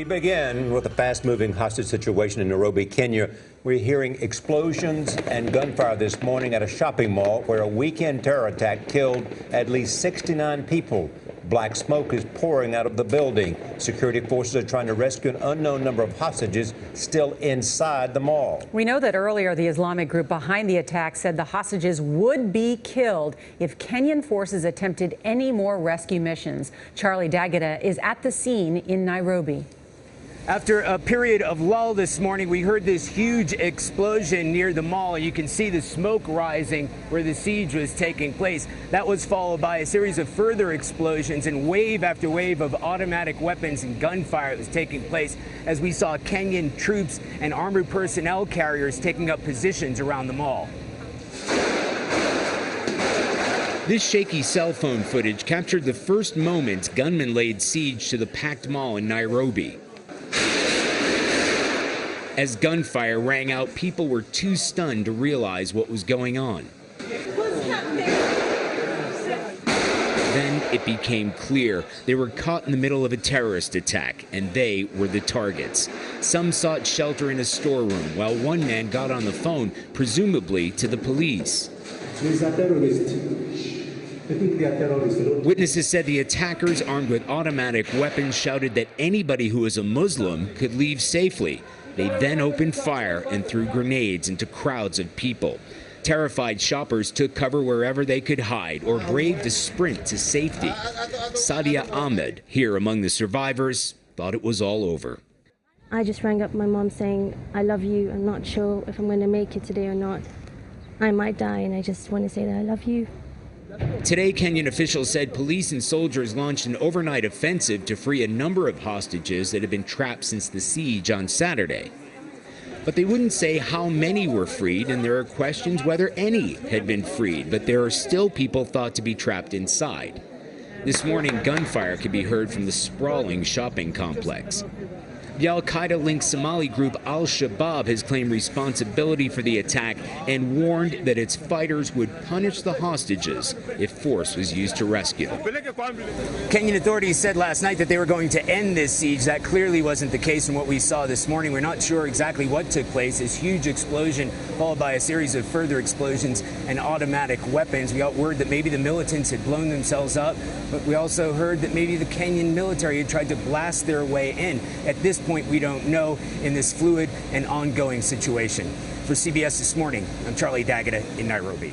We begin with a fast-moving hostage situation in Nairobi, Kenya. We're hearing explosions and gunfire this morning at a shopping mall where a weekend terror attack killed at least 69 people. Black smoke is pouring out of the building. Security forces are trying to rescue an unknown number of hostages still inside the mall. We know that earlier the Islamic group behind the attack said the hostages would be killed if Kenyan forces attempted any more rescue missions. Charlie D'Agata is at the scene in Nairobi. After a period of lull this morning, we heard this huge explosion near the mall. You can see the smoke rising where the siege was taking place. That was followed by a series of further explosions and wave after wave of automatic weapons and gunfire that was taking place as we saw Kenyan troops and armored personnel carriers taking up positions around the mall. This shaky cell phone footage captured the first moments gunmen laid siege to the packed mall in Nairobi. As gunfire rang out, people were too stunned to realize what was going on. Then it became clear they were caught in the middle of a terrorist attack, and they were the targets. Some sought shelter in a storeroom, while one man got on the phone, presumably to the police. Witnesses said the attackers, armed with automatic weapons, shouted that anybody who was a Muslim could leave safely. They then opened fire and threw grenades into crowds of people. Terrified shoppers took cover wherever they could hide or braved a sprint to safety. Sadia Ahmed, here among the survivors, thought it was all over. I just rang up my mom saying, I love you. I'm not sure if I'm going to make it today or not. I might die, and I just want to say that I love you. Today, Kenyan officials said police and soldiers launched an overnight offensive to free a number of hostages that had been trapped since the siege on Saturday. But they wouldn't say how many were freed, and there are questions whether any had been freed, but there are still people thought to be trapped inside. This morning, gunfire could be heard from the sprawling shopping complex. The al-Qaeda-linked Somali group Al-Shabaab has claimed responsibility for the attack and warned that its fighters would punish the hostages if force was used to rescue them. Kenyan authorities said last night that they were going to end this siege. That clearly wasn't the case from what we saw this morning. We're not sure exactly what took place. This huge explosion followed by a series of further explosions and automatic weapons. We got word that maybe the militants had blown themselves up, but we also heard that maybe the Kenyan military had tried to blast their way in. At this point, we don't know in this fluid and ongoing situation. For CBS This Morning, I'm Charlie D'Agata in Nairobi.